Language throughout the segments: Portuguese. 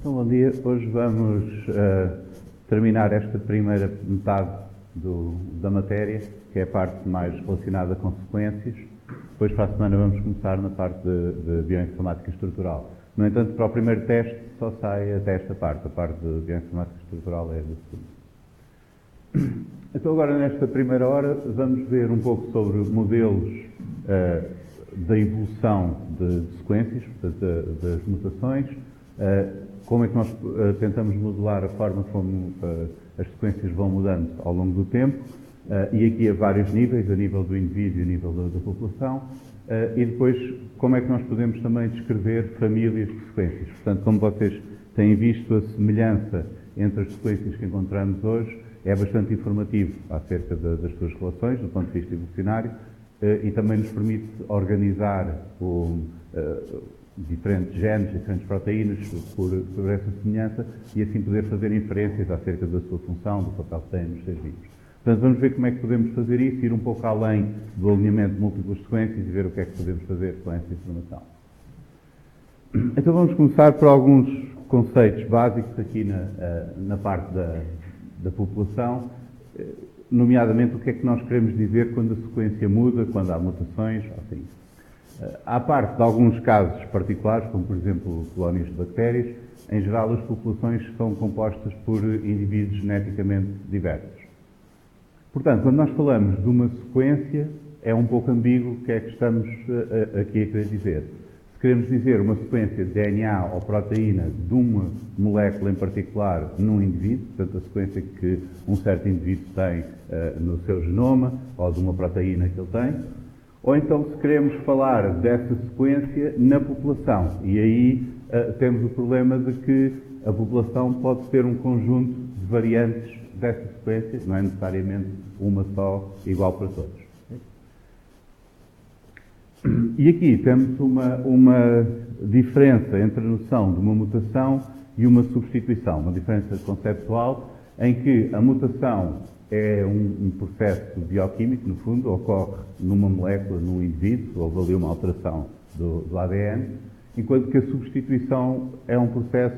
Então, bom dia. Hoje vamos terminar esta primeira metade da matéria, que é a parte mais relacionada com sequências. Depois, para a semana, vamos começar na parte de bioinformática estrutural. No entanto, para o primeiro teste, só sai até esta parte. A parte de bioinformática estrutural é do segundo. Então, agora, nesta primeira hora, vamos ver um pouco sobre modelos da evolução de sequências, das mutações, como é que nós tentamos modelar a forma como as sequências vão mudando ao longo do tempo, e aqui a vários níveis, a nível do indivíduo e a nível da população, e depois como é que nós podemos também descrever famílias de sequências. Portanto, como vocês têm visto, a semelhança entre as sequências que encontramos hoje é bastante informativo acerca das suas relações, do ponto de vista evolucionário, e também nos permite organizar diferentes genes, diferentes proteínas por essa semelhança e assim poder fazer inferências acerca da sua função, do papel que têm nos seres vivos. Portanto, vamos ver como é que podemos fazer isso, ir um pouco além do alinhamento de múltiplas sequências e ver o que é que podemos fazer com essa informação. Então vamos começar por alguns conceitos básicos aqui na parte da população, nomeadamente o que é que nós queremos dizer quando a sequência muda, quando há mutações, assim. À parte de alguns casos particulares, como por exemplo colónias de bactérias, em geral as populações são compostas por indivíduos geneticamente diversos. Portanto, quando nós falamos de uma sequência, é um pouco ambíguo o que é que estamos aqui a querer dizer. Se queremos dizer uma sequência de DNA ou proteína de uma molécula em particular num indivíduo, portanto a sequência que um certo indivíduo tem no seu genoma, ou de uma proteína que ele tem, ou então se queremos falar dessa sequência na população, e aí temos o problema de que a população pode ter um conjunto de variantes dessa sequência, não é necessariamente uma só igual para todos. E aqui temos uma diferença entre a noção de uma mutação e uma substituição, uma diferença conceptual em que a mutação é um processo bioquímico, no fundo, ocorre numa molécula, num indivíduo, houve ali uma alteração do ADN, enquanto que a substituição é um processo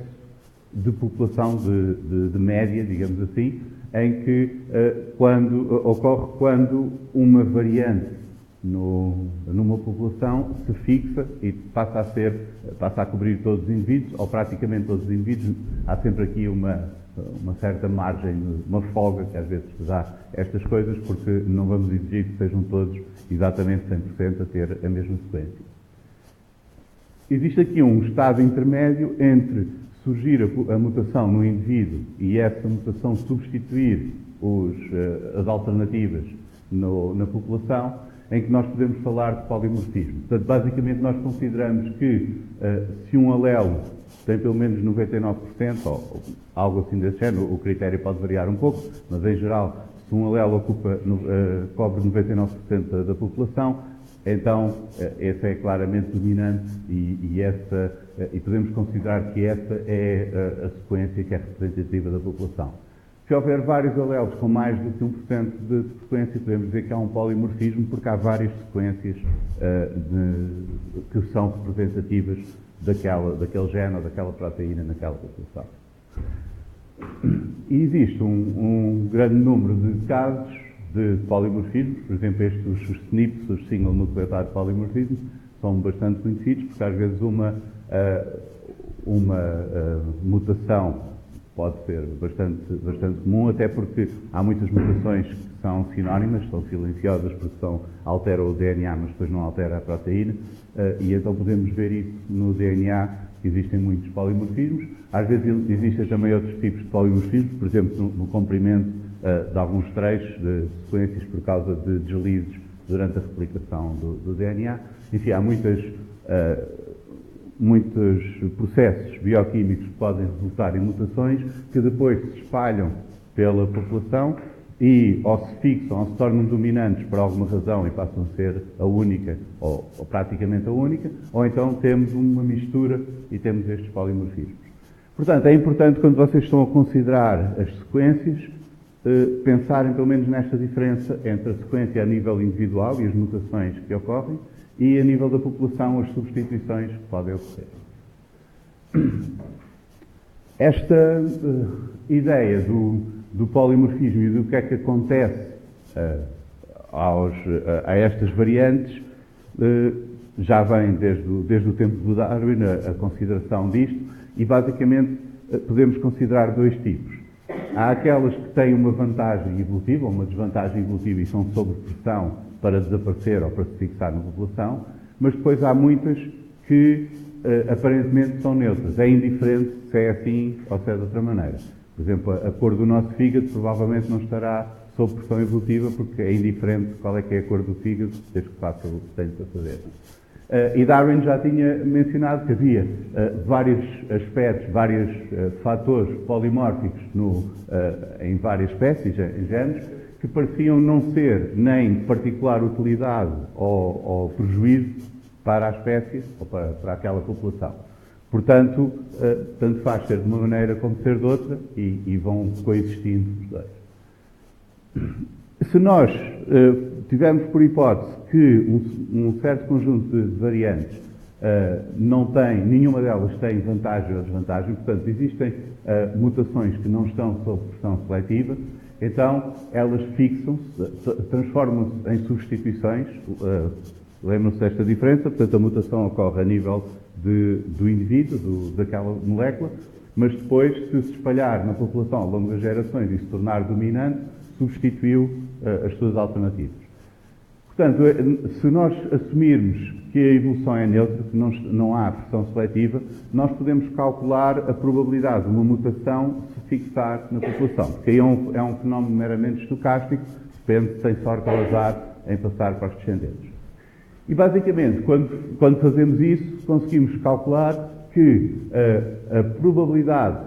de população de média, digamos assim, em que ocorre quando uma variante numa população se fixa e passa a cobrir todos os indivíduos, ou praticamente todos os indivíduos. Há sempre aqui uma certa margem, uma folga que às vezes se dá a estas coisas, porque não vamos exigir que sejam todos exatamente 100% a ter a mesma sequência. Existe aqui um estado intermédio entre surgir a mutação no indivíduo e essa mutação substituir as alternativas na população, em que nós podemos falar de polimorfismo. Portanto, basicamente nós consideramos que se um alelo tem pelo menos 99%, ou algo assim desse género, o critério pode variar um pouco, mas em geral, se um alelo cobre 99% da população, então essa é claramente dominante e podemos considerar que essa é a sequência que é representativa da população. Se houver vários alelos com mais do que 1% de frequência, podemos dizer que há um polimorfismo, porque há várias sequências que são representativas daquele gene ou daquela proteína naquela população. E existe um grande número de casos de polimorfismos, por exemplo, os SNPs, os Single Nucleotide Polymorphisms, são bastante conhecidos, porque às vezes uma mutação pode ser bastante comum, até porque há muitas mutações que são sinónimas, são silenciosas porque alteram o DNA, mas depois não alteram a proteína, e então podemos ver isso no DNA, que existem muitos polimorfismos. Às vezes existem também outros tipos de polimorfismos, por exemplo, no comprimento de alguns trechos de sequências por causa de deslizes durante a replicação do DNA. Enfim, há muitos processos bioquímicos que podem resultar em mutações que depois se espalham pela população e ou se fixam ou se tornam dominantes por alguma razão e passam a ser a única ou praticamente a única, ou então temos uma mistura e temos estes polimorfismos. Portanto, é importante, quando vocês estão a considerar as sequências, pensarem pelo menos nesta diferença entre a sequência a nível individual e as mutações que ocorrem e a nível da população as substituições que podem ocorrer. Esta ideia do polimorfismo e do que é que acontece a estas variantes já vem desde o tempo do Darwin a consideração disto, e basicamente podemos considerar dois tipos. Há aquelas que têm uma vantagem evolutiva ou uma desvantagem evolutiva e são sob pressão para desaparecer ou para se fixar na população, mas depois há muitas que aparentemente são neutras. É indiferente se é assim ou se é de outra maneira. Por exemplo, a cor do nosso fígado provavelmente não estará sob pressão evolutiva, porque é indiferente qual é que é a cor do fígado, desde que faça o que tem para fazer. E Darwin já tinha mencionado que havia vários aspectos, vários fatores polimórficos em várias espécies, em géneros, que pareciam não ser nem de particular utilidade ou prejuízo para a espécie ou para aquela população. Portanto, tanto faz ser de uma maneira como ser de outra e vão coexistindo os dois. Se nós tivermos por hipótese que um certo conjunto de variantes nenhuma delas tem vantagem ou desvantagem, portanto, existem mutações que não estão sob pressão seletiva, então elas fixam-se, transformam-se em substituições. Lembram-se desta diferença? Portanto, a mutação ocorre a nível do indivíduo, daquela molécula, mas depois, se espalhar na população ao longo das gerações e se tornar dominante, substituiu as suas alternativas. Portanto, se nós assumirmos que a evolução é neutra, que não há pressão seletiva, nós podemos calcular a probabilidade de uma mutação se fixar na população, porque aí é um fenómeno meramente estocástico, depende se tem sorte ou azar em passar para os descendentes. E, basicamente, quando fazemos isso, conseguimos calcular que a probabilidade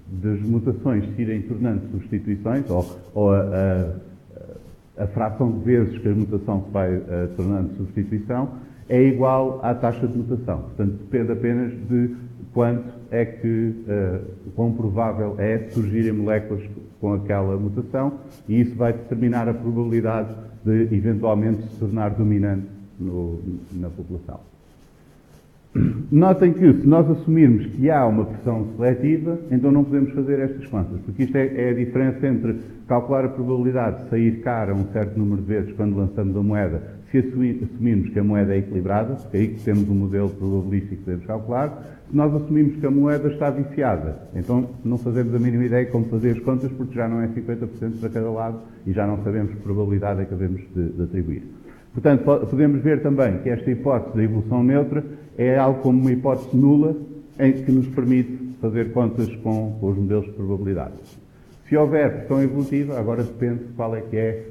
das mutações se irem tornando substituições, ou a fração de vezes que a mutação se vai tornando substituição, é igual à taxa de mutação. Portanto, depende apenas de quão provável é surgirem moléculas com aquela mutação, e isso vai determinar a probabilidade de eventualmente se tornar dominante na população. Notem que, se nós assumirmos que há uma pressão seletiva, então não podemos fazer estas contas, porque isto é a diferença entre calcular a probabilidade de sair cara um certo número de vezes quando lançamos a moeda, se assumirmos que a moeda é equilibrada, porque aí que temos um modelo probabilístico que podemos calcular. Se nós assumimos que a moeda está viciada, então não fazemos a mínima ideia de como fazer as contas, porque já não é 50% para cada lado e já não sabemos que probabilidade é que devemos de atribuir. Portanto, podemos ver também que esta hipótese da evolução neutra é algo como uma hipótese nula em que nos permite fazer contas com os modelos de probabilidade. Se houver pressão evolutiva, agora depende de qual é que é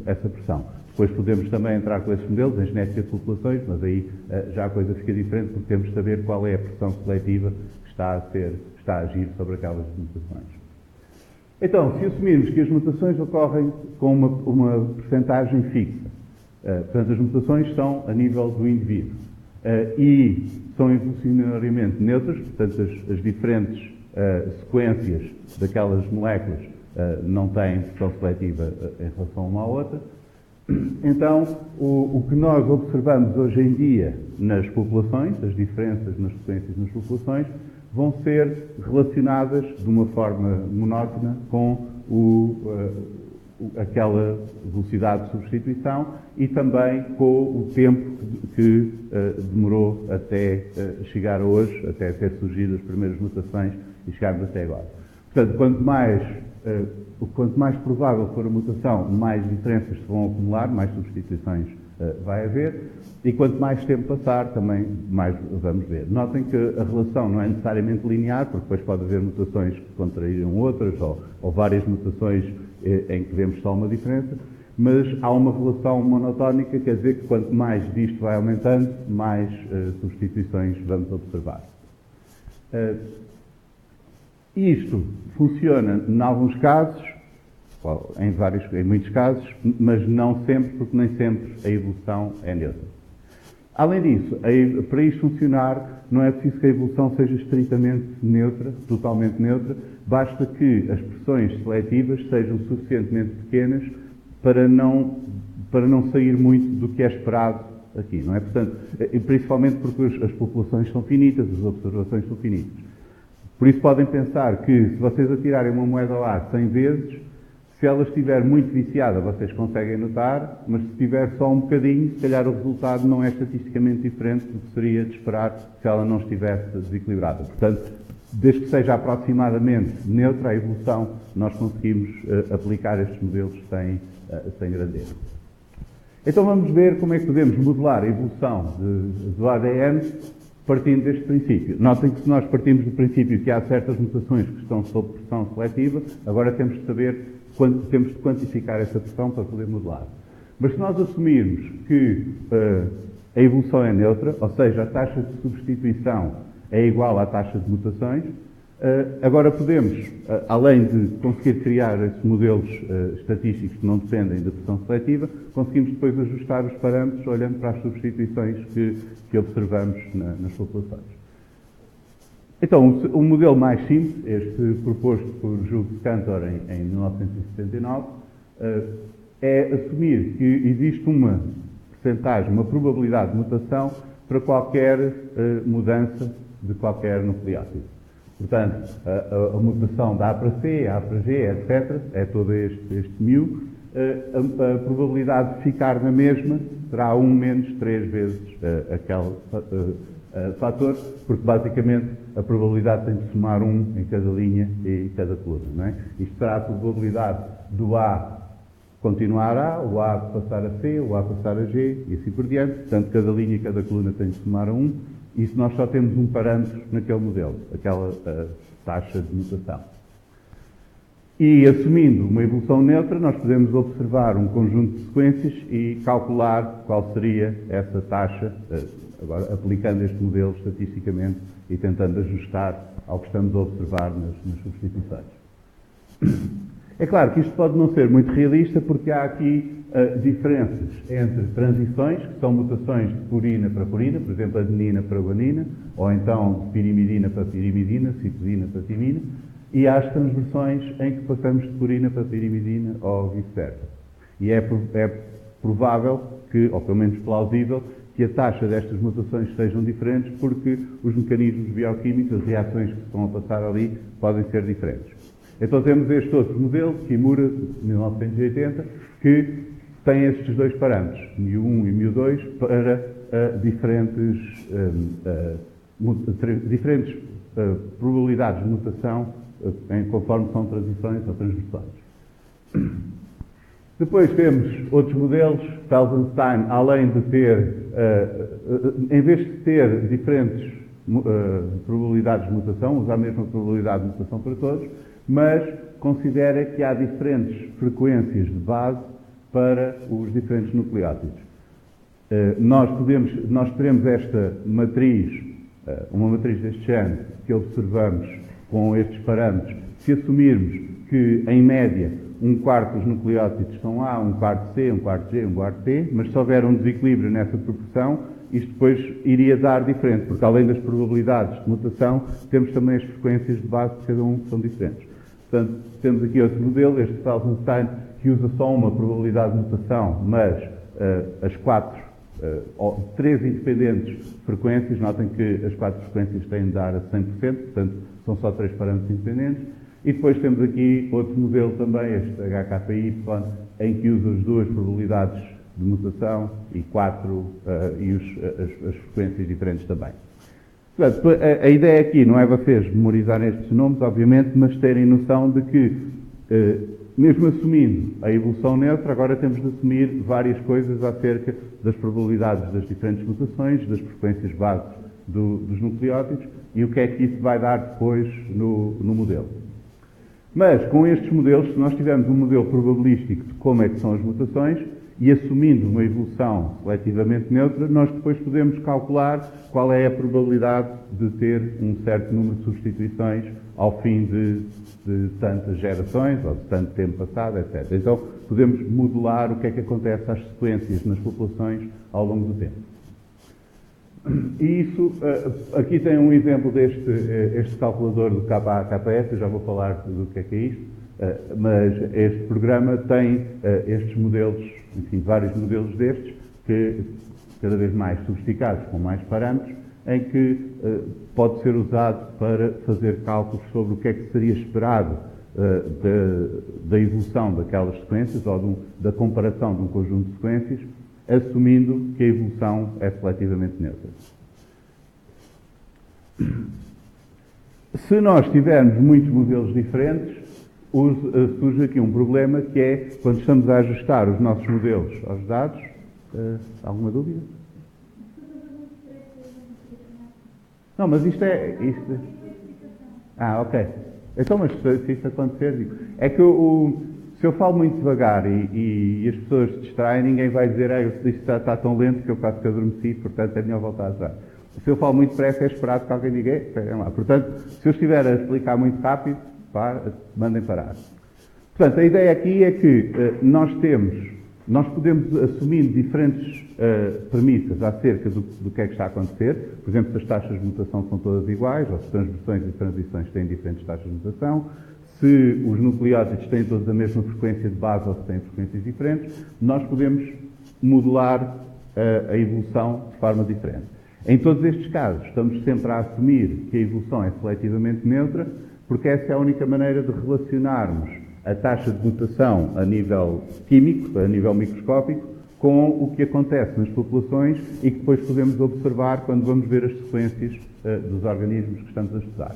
essa pressão. Depois podemos também entrar com esses modelos em genética de populações, mas aí já a coisa fica diferente, porque temos de saber qual é a pressão seletiva que está a agir sobre aquelas mutações. Então, se assumirmos que as mutações ocorrem com uma percentagem fixa, portanto, as mutações estão a nível do indivíduo e são evolucionariamente neutras, portanto, as diferentes sequências daquelas moléculas não têm pressão seletiva em relação uma à outra. Então, o que nós observamos hoje em dia nas populações, as diferenças nas sequências nas populações, vão ser relacionadas de uma forma monótona com aquela velocidade de substituição e também com o tempo que demorou até chegar a hoje, até ter surgido as primeiras mutações e chegarmos até agora. Portanto, quanto mais provável for a mutação, mais diferenças se vão acumular, mais substituições vai haver, e quanto mais tempo passar, também mais vamos ver. Notem que a relação não é necessariamente linear, porque depois pode haver mutações que contrariam outras, ou várias mutações em que vemos só uma diferença, mas há uma relação monotónica, quer dizer que quanto mais disto vai aumentando, mais substituições vamos observar. Isto funciona em alguns casos, em muitos casos, mas não sempre, porque nem sempre a evolução é neutra. Além disso, para isto funcionar, não é preciso que a evolução seja estritamente neutra, totalmente neutra, basta que as pressões seletivas sejam suficientemente pequenas para não sair muito do que é esperado aqui, não é? Portanto, principalmente porque as populações são finitas, as observações são finitas. Por isso podem pensar que se vocês atirarem uma moeda ao ar 100 vezes, se ela estiver muito viciada, vocês conseguem notar, mas se estiver só um bocadinho, se calhar o resultado não é estatisticamente diferente do que seria de esperar se ela não estivesse desequilibrada. Portanto, desde que seja aproximadamente neutra a evolução, nós conseguimos aplicar estes modelos sem grande erro. Então vamos ver como é que podemos modelar a evolução do ADN partindo deste princípio. Notem que se nós partimos do princípio que há certas mutações que estão sob pressão seletiva, agora temos de saber, temos de quantificar essa pressão para poder modelar. Mas se nós assumirmos que a evolução é neutra, ou seja, a taxa de substituição é igual à taxa de mutações, agora podemos, além de conseguir criar esses modelos estatísticos que não dependem da pressão seletiva, conseguimos depois ajustar os parâmetros olhando para as substituições que observamos nas populações. Então, o modelo mais simples, este proposto por Jules Cantor em 1979, é assumir que existe uma percentagem, uma probabilidade de mutação para qualquer mudança de qualquer nucleótido. Portanto, a mutação da A para C, A para G, etc., é todo este μ, a probabilidade de ficar na mesma será 1 menos 3 vezes aquele fator, porque basicamente a probabilidade tem de somar 1 em cada linha e cada coluna. Não é? Isto será a probabilidade do A continuar A, o A passar a C, o A passar a G e assim por diante. Portanto, cada linha e cada coluna tem de somar a 1. Isso nós só temos um parâmetro naquele modelo, aquela taxa de mutação. E assumindo uma evolução neutra, nós podemos observar um conjunto de sequências e calcular qual seria essa taxa, agora aplicando este modelo estatisticamente e tentando ajustar ao que estamos a observar nas substituições. É claro que isto pode não ser muito realista porque há aqui diferenças entre transições, que são mutações de purina para purina, por exemplo, adenina para guanina, ou então de pirimidina para pirimidina, citosina para timina, e há as transversões em que passamos de purina para pirimidina ou vice-versa. E é provável que, ou pelo menos plausível, que a taxa destas mutações sejam diferentes porque os mecanismos bioquímicos, as reações que se estão a passar ali, podem ser diferentes. Então temos este outro modelo, Kimura, de 1980, que tem estes dois parâmetros, μ1 e μ2, para diferentes probabilidades de mutação conforme são transições ou transversões. Depois temos outros modelos, Felsenstein, além de ter, em vez de ter diferentes probabilidades de mutação, usa a mesma probabilidade de mutação para todos, mas considera que há diferentes frequências de base para os diferentes nucleótidos. Nós teremos esta matriz, uma matriz deste género, que observamos com estes parâmetros, se assumirmos que, em média, um quarto dos nucleótidos são A, um quarto C, um quarto G, um quarto T, mas se houver um desequilíbrio nessa proporção, isto depois iria dar diferente, porque além das probabilidades de mutação, temos também as frequências de base de cada um que são diferentes. Portanto, temos aqui outro modelo, este Felsenstein, que usa só uma probabilidade de mutação, mas as três independentes frequências, notem que as 4 frequências têm de dar a 100%, portanto, são só 3 parâmetros independentes. E depois temos aqui outro modelo também, este HKY, em que usa as 2 probabilidades de mutação e 4 as frequências diferentes também. Portanto, a ideia aqui não é vocês memorizarem estes nomes, obviamente, mas terem noção de que, mesmo assumindo a evolução neutra, agora temos de assumir várias coisas acerca das probabilidades das diferentes mutações, das frequências base dos nucleótidos e o que é que isso vai dar depois no modelo. Mas, com estes modelos, se nós tivermos um modelo probabilístico de como é que são as mutações, e assumindo uma evolução seletivamente neutra, nós depois podemos calcular qual é a probabilidade de ter um certo número de substituições ao fim de tantas gerações, ou de tanto tempo passado, etc. Então, podemos modelar o que é que acontece às sequências nas populações ao longo do tempo. E isso, aqui tem um exemplo este calculador do KA-KS, eu já vou falar do que é isto, mas este programa tem estes modelos, enfim, vários modelos destes, que cada vez mais sofisticados, com mais parâmetros, em que pode ser usado para fazer cálculos sobre o que é que seria esperado da evolução daquelas sequências ou da comparação de um conjunto de sequências, assumindo que a evolução é seletivamente neutra. Se nós tivermos muitos modelos diferentes, surge aqui um problema que é, quando estamos a ajustar os nossos modelos aos dados, alguma dúvida? Não, mas isto é... ok. Então, mas se isto acontecer, digo... É que se eu falo muito devagar e as pessoas se distraem, ninguém vai dizer isto está tão lento que eu quase que adormeci, portanto é melhor voltar atrás. Se eu falo muito depressa, é esperado que alguém diga, esperem lá. Portanto, se eu estiver a explicar muito rápido, mandem parar. Portanto, a ideia aqui é que nós podemos assumir diferentes premissas acerca do que é que está a acontecer. Por exemplo, se as taxas de mutação são todas iguais, ou se transversões e transições têm diferentes taxas de mutação, se os nucleótidos têm todos a mesma frequência de base ou se têm frequências diferentes, nós podemos modelar a evolução de forma diferente. Em todos estes casos, estamos sempre a assumir que a evolução é seletivamente neutra, porque essa é a única maneira de relacionarmos a taxa de mutação a nível químico, a nível microscópico, com o que acontece nas populações e que depois podemos observar quando vamos ver as sequências dos organismos que estamos a estudar.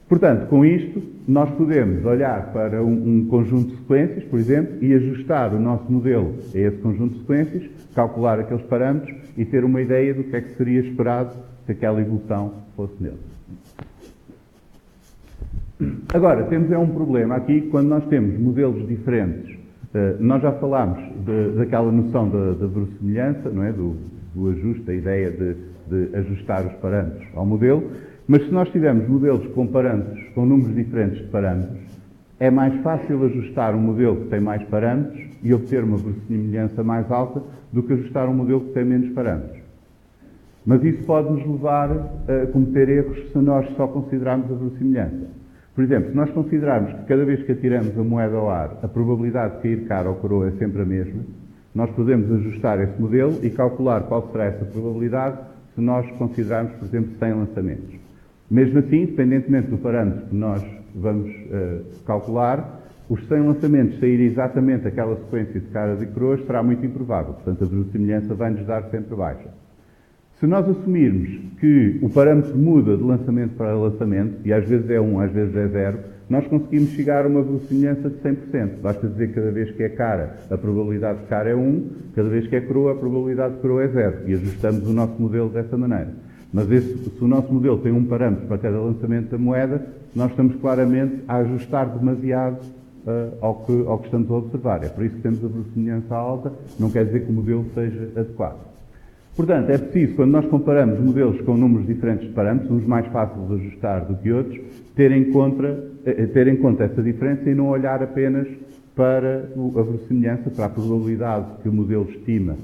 Portanto, com isto, nós podemos olhar para um conjunto de sequências, por exemplo, e ajustar o nosso modelo a esse conjunto de sequências, calcular aqueles parâmetros e ter uma ideia do que é que seria esperado se aquela evolução fosse neutra. Agora, temos um problema aqui quando nós temos modelos diferentes. Nós já falámos daquela noção da verossimilhança, não é? Do ajuste, a ideia de ajustar os parâmetros ao modelo, mas se nós tivermos modelos com parâmetros, com números diferentes de parâmetros, é mais fácil ajustar um modelo que tem mais parâmetros e obter uma verossimilhança mais alta do que ajustar um modelo que tem menos parâmetros. Mas isso pode nos levar a cometer erros se nós só considerarmos a verossimilhança. Por exemplo, se nós considerarmos que cada vez que atiramos a moeda ao ar, a probabilidade de cair cara ou coroa é sempre a mesma, nós podemos ajustar esse modelo e calcular qual será essa probabilidade se nós considerarmos, por exemplo, 100 lançamentos. Mesmo assim, independentemente do parâmetro que nós vamos calcular, os 100 lançamentos saírem exatamente aquela sequência de caras e coroas será muito improvável. Portanto, a verossimilhança vai-nos dar sempre baixa. Se nós assumirmos que o parâmetro muda de lançamento para lançamento, e às vezes é 1, às vezes é 0, nós conseguimos chegar a uma verossimilhança de 100%. Basta dizer que cada vez que é cara, a probabilidade de cara é 1, cada vez que é coroa, a probabilidade de coroa é 0. E ajustamos o nosso modelo dessa maneira. Mas se o nosso modelo tem um parâmetro para cada lançamento da moeda, nós estamos claramente a ajustar demasiado ao que estamos a observar. É por isso que temos a verossimilhança alta, não quer dizer que o modelo seja adequado. Portanto, é preciso, quando nós comparamos modelos com números diferentes de parâmetros, uns mais fáceis de ajustar do que outros, ter em conta essa diferença e não olhar apenas para a verossimilhança, para a probabilidade que o modelo estima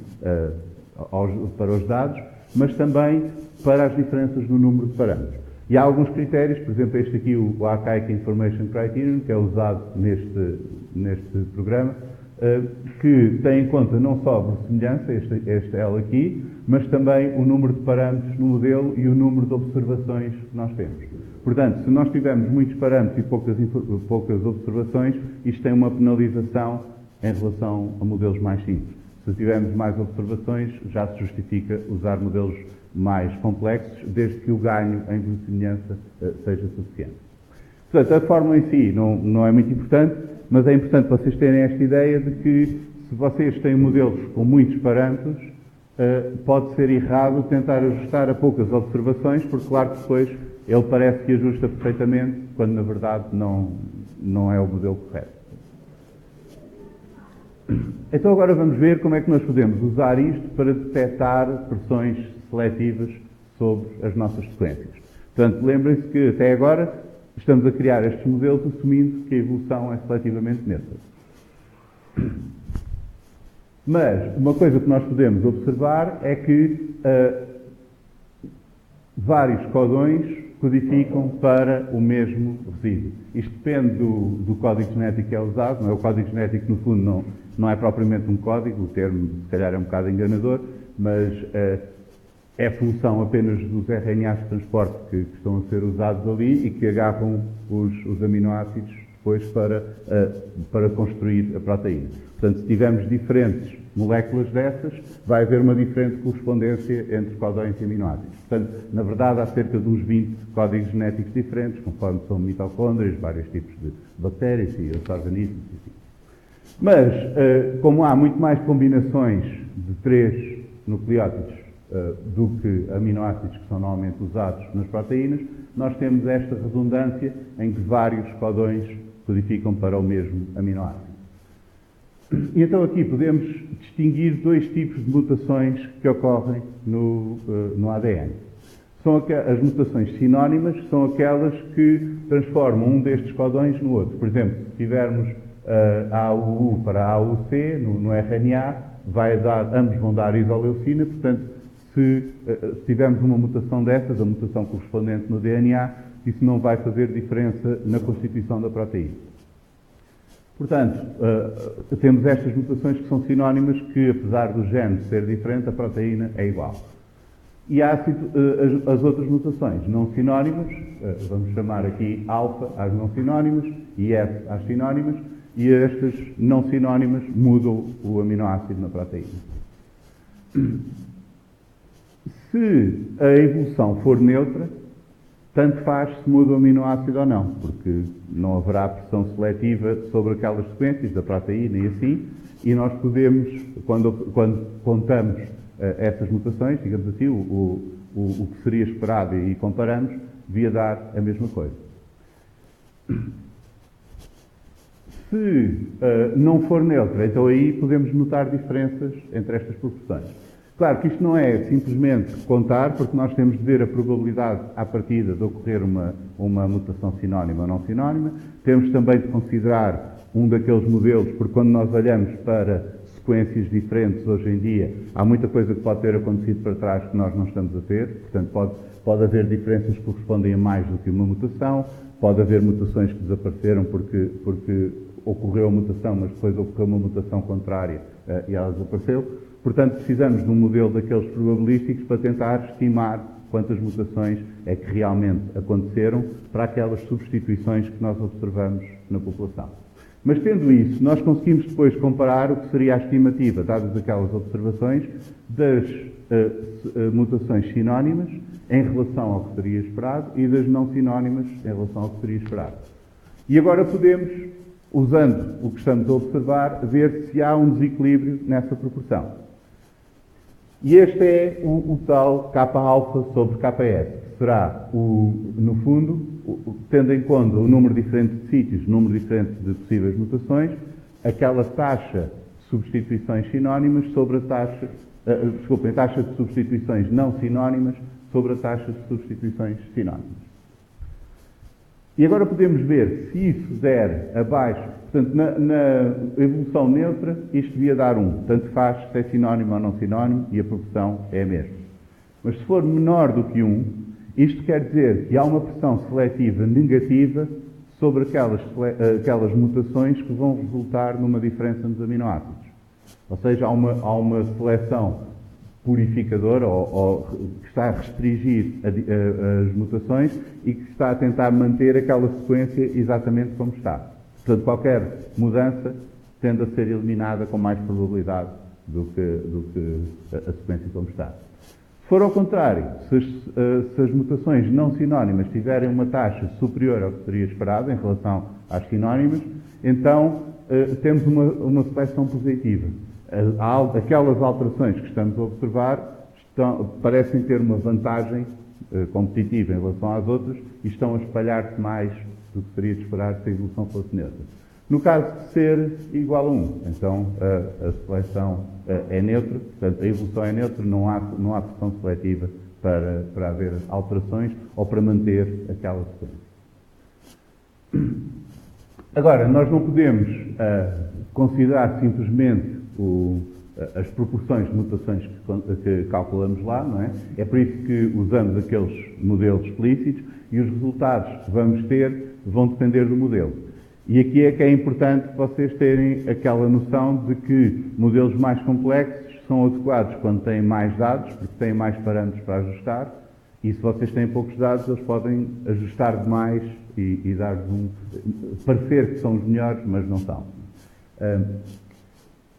para os dados, mas também para as diferenças no número de parâmetros. E há alguns critérios, por exemplo, este aqui, o Archaic Information Criterion, que é usado neste programa, que tem em conta não só a verossimilhança, este L aqui, mas também o número de parâmetros no modelo e o número de observações que nós temos. Portanto, se nós tivermos muitos parâmetros e poucas observações, isto tem uma penalização em relação a modelos mais simples. Se tivermos mais observações, já se justifica usar modelos mais complexos, desde que o ganho em verossimilhança seja suficiente. Portanto, a fórmula em si não é muito importante, mas é importante vocês terem esta ideia de que, se vocês têm modelos com muitos parâmetros, pode ser errado tentar ajustar a poucas observações, porque, claro que depois ele parece que ajusta perfeitamente, quando na verdade não é o modelo correto. Então agora vamos ver como é que nós podemos usar isto para detectar pressões seletivas sobre as nossas sequências. Portanto, lembrem-se que até agora estamos a criar estes modelos assumindo que a evolução é seletivamente neutra. Mas uma coisa que nós podemos observar é que vários codões codificam para o mesmo resíduo. Isto depende do código genético que é usado. Não é? O código genético, no fundo, não é propriamente um código, o termo, se calhar, é um bocado enganador, mas é função apenas dos RNAs de transporte que estão a ser usados ali e que agarram os aminoácidos depois para construir a proteína. Portanto, se tivermos diferentes moléculas dessas, vai haver uma diferente correspondência entre codões e aminoácidos. Portanto, na verdade, há cerca de uns 20 códigos genéticos diferentes, conforme são mitocôndrias, vários tipos de bactérias e outros organismos. Enfim. Mas, como há muito mais combinações de 3 nucleótidos do que aminoácidos que são normalmente usados nas proteínas, nós temos esta redundância em que vários codões codificam para o mesmo aminoácido. E então aqui podemos distinguir 2 tipos de mutações que ocorrem no ADN. São as mutações sinónimas, que são aquelas que transformam um destes codões no outro. Por exemplo, se tivermos AUU para AUC no RNA, ambos vão dar isoleucina, portanto, se tivermos uma mutação dessas, a mutação correspondente no DNA, isso não vai fazer diferença na constituição da proteína. Portanto, temos estas mutações que são sinónimas, que apesar do gene ser diferente, a proteína é igual. E há as outras mutações não sinónimas, vamos chamar aqui alfa às não sinónimas e S às sinónimas, e estas não sinónimas mudam o aminoácido na proteína. Se a evolução for neutra, tanto faz se muda o aminoácido ou não, porque não haverá pressão seletiva sobre aquelas sequências da proteína e assim, e nós podemos, quando contamos essas mutações, digamos assim, o que seria esperado e comparamos, devia dar a mesma coisa. Se não for neutra, então aí podemos notar diferenças entre estas proporções. Claro que isto não é simplesmente contar, porque nós temos de ver a probabilidade à partida de ocorrer uma mutação sinónima ou não sinónima. Temos também de considerar um daqueles modelos, porque quando nós olhamos para sequências diferentes hoje em dia, há muita coisa que pode ter acontecido para trás que nós não estamos a ver. Portanto, pode haver diferenças que correspondem a mais do que uma mutação, pode haver mutações que desapareceram porque ocorreu a mutação, mas depois ocorreu uma mutação contrária e ela desapareceu. Portanto, precisamos de um modelo daqueles probabilísticos para tentar estimar quantas mutações é que realmente aconteceram para aquelas substituições que nós observamos na população. Mas, tendo isso, nós conseguimos depois comparar o que seria a estimativa, dadas aquelas observações, das mutações sinónimas em relação ao que seria esperado e das não sinónimas em relação ao que seria esperado. E agora podemos, usando o que estamos a observar, ver se há um desequilíbrio nessa proporção. E este é o tal K-alfa sobre Ks, que será, no fundo, tendo em conta o número diferente de sítios, o número diferente de possíveis mutações, aquela taxa de substituições sinónimas sobre a taxa, a taxa de substituições não sinónimas sobre a taxa de substituições sinónimas. E agora podemos ver se isso der abaixo, portanto, na evolução neutra, isto devia dar 1. Tanto faz se é sinónimo ou não sinónimo, e a proporção é a mesma. Mas se for menor do que 1, isto quer dizer que há uma pressão seletiva negativa sobre aquelas mutações que vão resultar numa diferença nos aminoácidos. Ou seja, há uma seleção purificadora ou que está a restringir as mutações e que está a tentar manter aquela sequência exatamente como está. Portanto, qualquer mudança tende a ser eliminada com mais probabilidade do que a sequência como está. Se for ao contrário, se as mutações não sinónimas tiverem uma taxa superior ao que seria esperado em relação às sinónimas, então temos uma seleção positiva. Aquelas alterações que estamos a observar parecem ter uma vantagem competitiva em relação às outras e estão a espalhar-se mais do que seria de esperar se a evolução fosse neutra. No caso de ser igual a 1, então a seleção é neutra, portanto a evolução é neutra, não há pressão seletiva para haver alterações ou para manter aquela sequência. Agora, nós não podemos considerar simplesmente as proporções de mutações que calculamos lá, não é? É por isso que usamos aqueles modelos explícitos e os resultados que vamos ter vão depender do modelo. E aqui é que é importante vocês terem aquela noção de que modelos mais complexos são adequados quando têm mais dados, porque têm mais parâmetros para ajustar, e se vocês têm poucos dados, eles podem ajustar demais e dar-vos parecer que são os melhores, mas não são.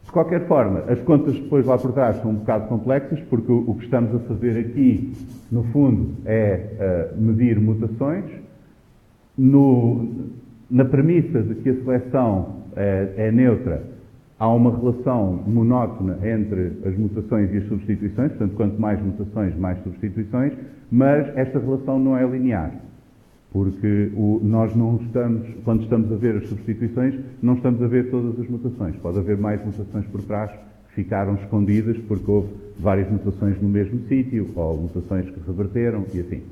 De qualquer forma, as contas depois lá por trás são um bocado complexas, porque o que estamos a fazer aqui, no fundo, é medir mutações. Na premissa de que a seleção é neutra, há uma relação monótona entre as mutações e as substituições, portanto, quanto mais mutações, mais substituições, mas esta relação não é linear, porque nós não estamos, quando estamos a ver as substituições, não estamos a ver todas as mutações. Pode haver mais mutações por trás que ficaram escondidas porque houve várias mutações no mesmo sítio, ou mutações que reverteram, e assim.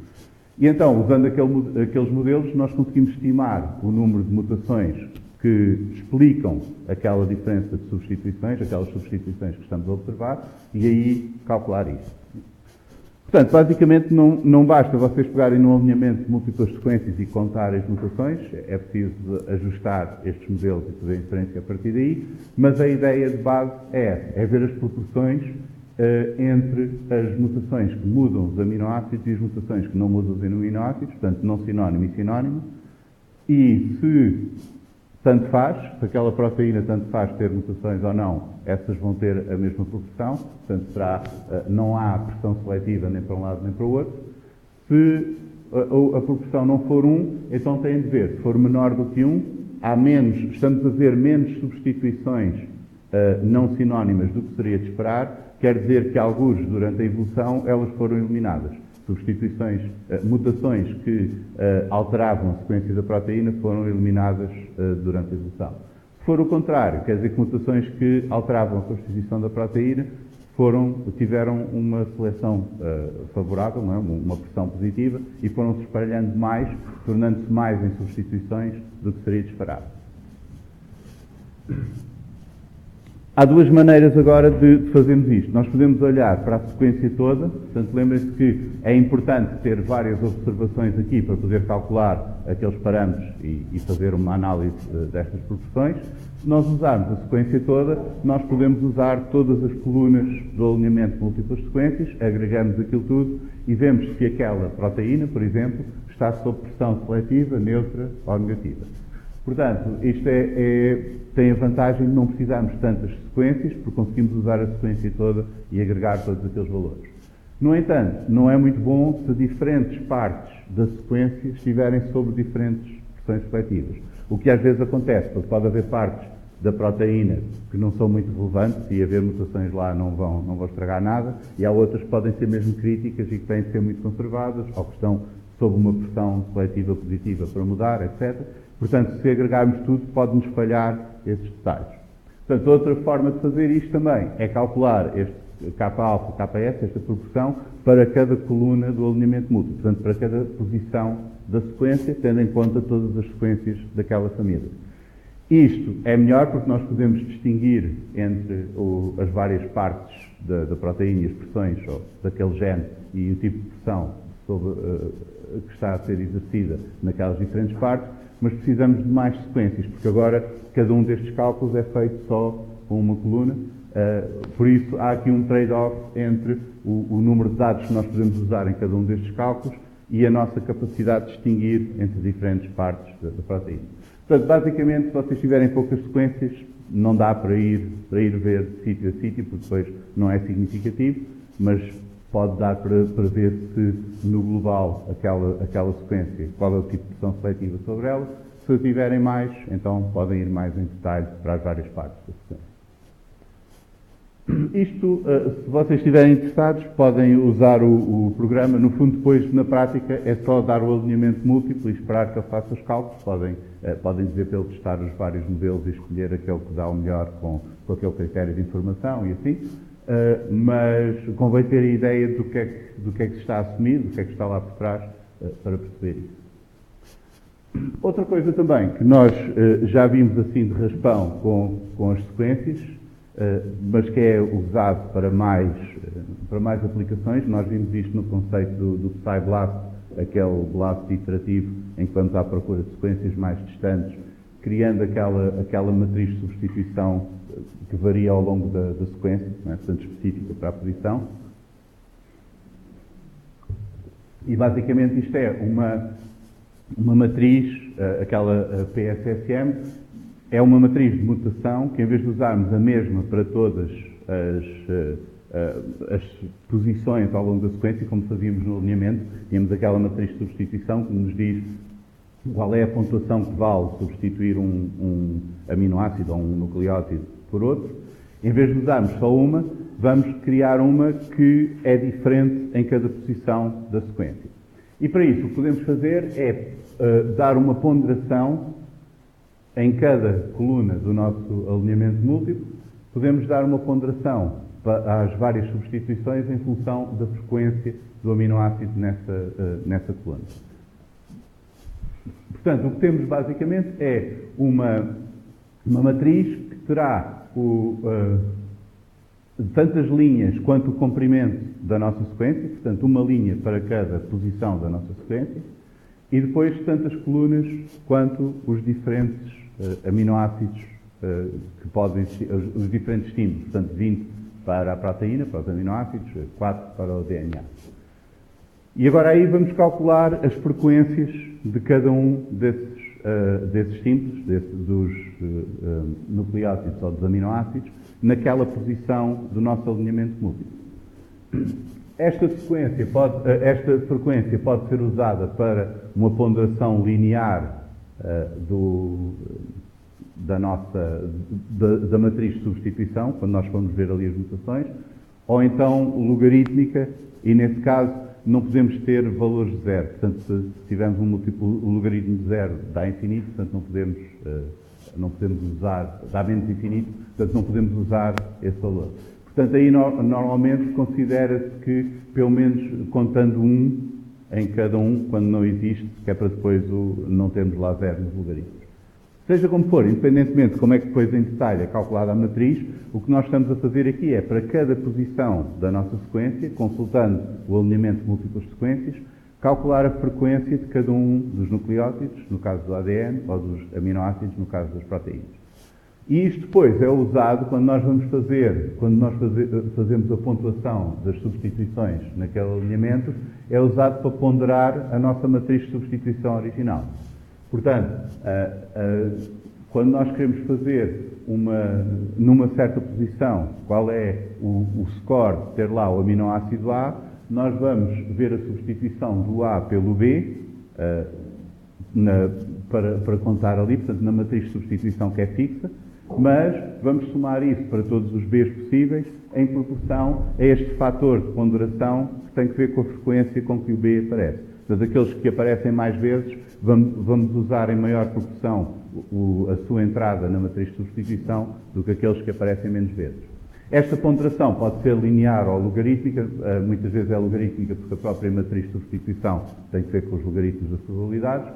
E então, usando aqueles modelos, nós conseguimos estimar o número de mutações que explicam aquela diferença de substituições, aquelas substituições que estamos a observar, e aí calcular isso. Portanto, basicamente, não basta vocês pegarem num alinhamento de múltiplas sequências e contarem as mutações, é preciso ajustar estes modelos e fazer inferência a partir daí, mas a ideia de base é ver as proporções entre as mutações que mudam os aminoácidos e as mutações que não mudam os aminoácidos, portanto, não sinónimo e sinónimo, e se tanto faz, se aquela proteína tanto faz ter mutações ou não, essas vão ter a mesma proporção, portanto, não há pressão seletiva nem para um lado nem para o outro. Se a proporção não for 1, então têm de ver, se for menor do que 1, estamos a ver menos substituições não sinónimas do que seria de esperar, quer dizer que alguns, durante a evolução, elas foram eliminadas. Mutações que alteravam a sequência da proteína foram eliminadas durante a evolução. Se for o contrário, quer dizer que mutações que alteravam a constituição da proteína tiveram uma seleção favorável, não é? Uma pressão positiva, e foram se espalhando mais, tornando-se mais em substituições do que seria de esperar. Há duas maneiras agora de fazermos isto. Nós podemos olhar para a sequência toda, portanto, lembrem-se que é importante ter várias observações aqui para poder calcular aqueles parâmetros e fazer uma análise destas proporções. Se nós usarmos a sequência toda, nós podemos usar todas as colunas do alinhamento de múltiplas sequências, agregamos aquilo tudo e vemos se aquela proteína, por exemplo, está sob pressão seletiva, neutra ou negativa. Portanto, isto tem a vantagem de não precisarmos de tantas sequências, porque conseguimos usar a sequência toda e agregar todos aqueles valores. No entanto, não é muito bom se diferentes partes da sequência estiverem sob diferentes pressões seletivas. O que às vezes acontece, porque pode haver partes da proteína que não são muito relevantes e haver mutações lá não vão estragar nada, e há outras que podem ser mesmo críticas e que têm de ser muito conservadas, ou que estão sob uma pressão seletiva positiva para mudar, etc. Portanto, se agregarmos tudo, pode-nos falhar esses detalhes. Portanto, outra forma de fazer isto também é calcular este K-alfa, K-S, esta proporção, para cada coluna do alinhamento múltiplo, portanto, para cada posição da sequência, tendo em conta todas as sequências daquela família. Isto é melhor porque nós podemos distinguir entre as várias partes da proteína e as pressões daquele gene e o tipo de pressão que está a ser exercida naquelas diferentes partes, mas precisamos de mais sequências, porque agora cada um destes cálculos é feito só com uma coluna, por isso há aqui um trade-off entre o número de dados que nós podemos usar em cada um destes cálculos e a nossa capacidade de distinguir entre diferentes partes da proteína. Portanto, basicamente, se vocês tiverem poucas sequências, não dá para ir ver de sítio a sítio, porque depois não é significativo, mas pode dar para ver se no global aquela sequência, qual é o tipo de pressão seletiva sobre ela. Se tiverem mais, então podem ir mais em detalhe para as várias partes da sequência. Isto, se vocês estiverem interessados, podem usar o programa. No fundo, depois, na prática, é só dar o alinhamento múltiplo e esperar que ele faça os cálculos. Podem dizer para ele testar os vários modelos e escolher aquele que dá o melhor com aquele critério de informação e assim. Mas convém ter a ideia do que é que se está a assumir, do que é que está lá por trás, para perceber isso. Outra coisa também que nós já vimos assim de raspão com as sequências, mas que é usado para mais aplicações. Nós vimos isto no conceito do PsyBlast, aquele blast iterativo em que vamos à procura de sequências mais distantes, criando aquela matriz de substituição que varia ao longo da sequência, não é? Portanto, específica para a posição. E basicamente isto é uma matriz, aquela PSSM, é uma matriz de mutação que, em vez de usarmos a mesma para todas as posições ao longo da sequência, como fazíamos no alinhamento, tínhamos aquela matriz de substituição que nos diz qual é a pontuação que vale substituir um aminoácido ou um nucleótido por outro. Em vez de usarmos só uma, vamos criar uma que é diferente em cada posição da sequência. E para isso o que podemos fazer é dar uma ponderação em cada coluna do nosso alinhamento múltiplo. Podemos dar uma ponderação às várias substituições em função da frequência do aminoácido nessa coluna. Portanto, o que temos basicamente é uma matriz que terá tantas linhas quanto o comprimento da nossa sequência, portanto, uma linha para cada posição da nossa sequência, e depois tantas colunas quanto os diferentes aminoácidos que podem existir, os diferentes estímulos, portanto, 20 para a proteína, para os aminoácidos, 4 para o DNA. E agora aí vamos calcular as frequências de cada um desses estímulos, dos nucleótidos ou dos aminoácidos, naquela posição do nosso alinhamento múltiplo. Esta frequência pode ser usada para uma ponderação linear da matriz de substituição, quando nós formos ver ali as mutações, ou então logarítmica, e nesse caso não podemos ter valores de zero. Portanto, se tivermos um múltiplo, o logaritmo de zero dá infinito, portanto não podemos usar, dá menos infinito, portanto não podemos usar esse valor. Portanto, aí normalmente considera-se que, pelo menos contando um em cada um, quando não existe, que é para depois não termos lá zero nos logaritmos. Seja como for, independentemente de como é que depois em detalhe é calculada a matriz, o que nós estamos a fazer aqui é, para cada posição da nossa sequência, consultando o alinhamento de múltiplas sequências, calcular a frequência de cada um dos nucleótidos, no caso do ADN, ou dos aminoácidos, no caso das proteínas. E isto depois é usado quando nós fazemos a pontuação das substituições naquele alinhamento, é usado para ponderar a nossa matriz de substituição original. Portanto, quando nós queremos fazer numa certa posição, qual é o score de ter lá o aminoácido A, nós vamos ver a substituição do A pelo B, para contar ali, portanto, na matriz de substituição que é fixa, mas vamos somar isso para todos os Bs possíveis em proporção a este fator de ponderação que tem que ver com a frequência com que o B aparece. Portanto, aqueles que aparecem mais vezes, vamos usar em maior proporção a sua entrada na matriz de substituição do que aqueles que aparecem menos vezes. Esta ponderação pode ser linear ou logarítmica, muitas vezes é logarítmica porque a própria matriz de substituição tem que ver com os logaritmos das probabilidades,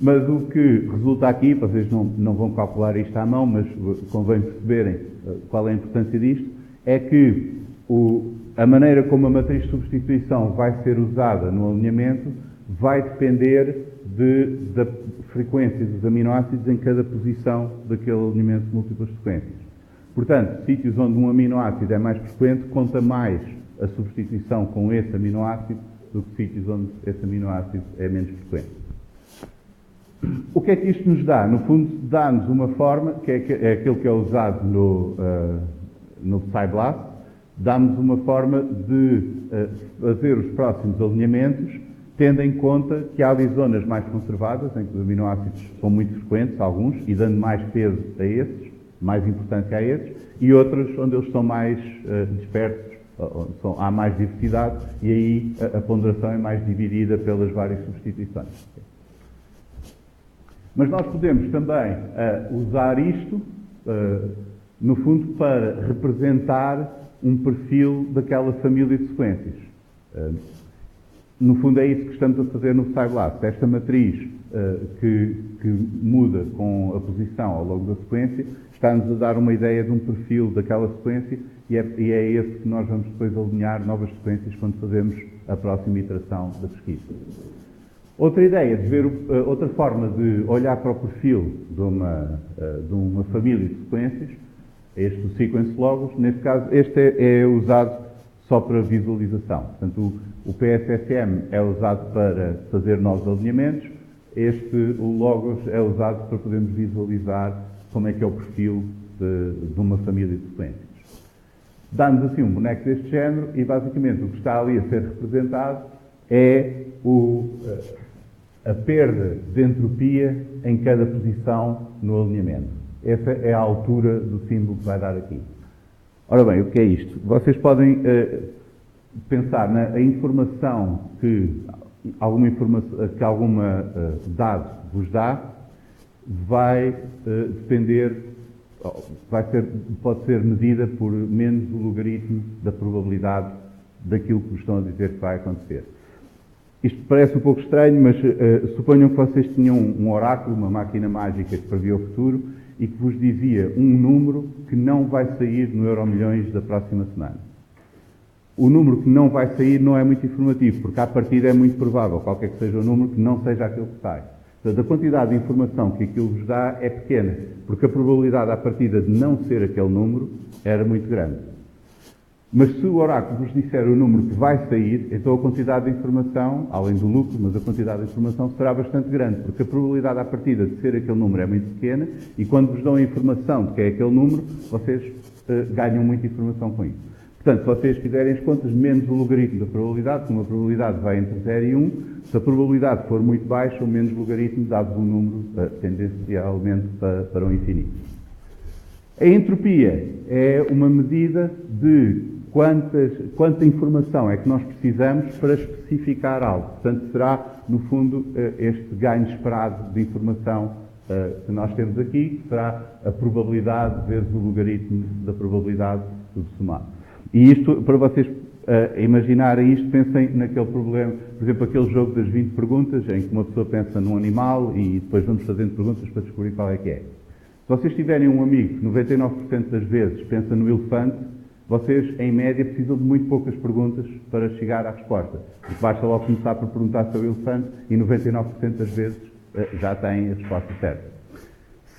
mas o que resulta aqui, vocês não vão calcular isto à mão, mas convém perceberem qual é a importância disto, é que a maneira como a matriz de substituição vai ser usada no alinhamento vai depender da frequência dos aminoácidos em cada posição daquele alinhamento de múltiplas sequências. Portanto, sítios onde um aminoácido é mais frequente, conta mais a substituição com esse aminoácido do que sítios onde esse aminoácido é menos frequente. O que é que isto nos dá? No fundo, dá-nos uma forma, que é aquilo que é usado no PsyBlast, dá-nos uma forma de fazer os próximos alinhamentos, tendo em conta que há ali zonas mais conservadas, em que os aminoácidos são muito frequentes, alguns, e dando mais peso a esses, mais importância a esses, e outros onde eles são mais dispersos, há mais diversidade, e aí a ponderação é mais dividida pelas várias substituições. Mas nós podemos também usar isto, no fundo, para representar um perfil daquela família de sequências. No fundo é isso que estamos a fazer no PsyBlast. Esta matriz que muda com a posição ao longo da sequência está-nos a dar uma ideia de um perfil daquela sequência e é esse que nós vamos depois alinhar novas sequências quando fazemos a próxima iteração da pesquisa. Outra ideia de ver, outra forma de olhar para o perfil de uma família de sequências Este o sequence logos, neste caso, este é usado só para visualização. Portanto, o PSSM é usado para fazer novos alinhamentos, o logos é usado para podermos visualizar como é que é o perfil de uma família de sequências. Dá-nos assim um boneco deste género e basicamente o que está ali a ser representado é a perda de entropia em cada posição no alinhamento. Essa é a altura do símbolo que vai dar aqui. Ora bem, o que é isto? Vocês podem pensar na informação que alguma dado vos dá, vai depender, pode ser medida por menos o logaritmo da probabilidade daquilo que vos estão a dizer que vai acontecer. Isto parece um pouco estranho, mas suponham que vocês tinham um oráculo, uma máquina mágica que previa o futuro e que vos dizia um número que não vai sair no Euromilhões da próxima semana. O número que não vai sair não é muito informativo, porque à partida é muito provável, qualquer que seja o número, que não seja aquele que sai. Portanto, a quantidade de informação que aquilo vos dá é pequena, porque a probabilidade à partida de não ser aquele número era muito grande. Mas se o oráculo vos disser o número que vai sair, então a quantidade de informação, além do lucro, mas a quantidade de informação será bastante grande, porque a probabilidade à partida de ser aquele número é muito pequena e quando vos dão a informação de que é aquele número, vocês ganham muita informação com isso. Portanto, se vocês fizerem as contas menos o logaritmo da probabilidade, como a probabilidade vai entre 0 e 1, se a probabilidade for muito baixa, o menos logaritmo dá-vos um número tendencialmente para o infinito. A entropia é uma medida de quanta informação é que nós precisamos para especificar algo. Portanto, será, no fundo, este ganho esperado de informação que nós temos aqui, que será a probabilidade vezes o logaritmo da probabilidade, tudo somado. E isto, para vocês imaginarem isto, pensem naquele problema, por exemplo, aquele jogo das 20 perguntas, em que uma pessoa pensa num animal e depois vamos fazendo perguntas para descobrir qual é que é. Se vocês tiverem um amigo que 99% das vezes pensa no elefante, vocês, em média, precisam de muito poucas perguntas para chegar à resposta. Porque basta logo começar por perguntar sobre o elefante e 99% das vezes já têm a resposta certa.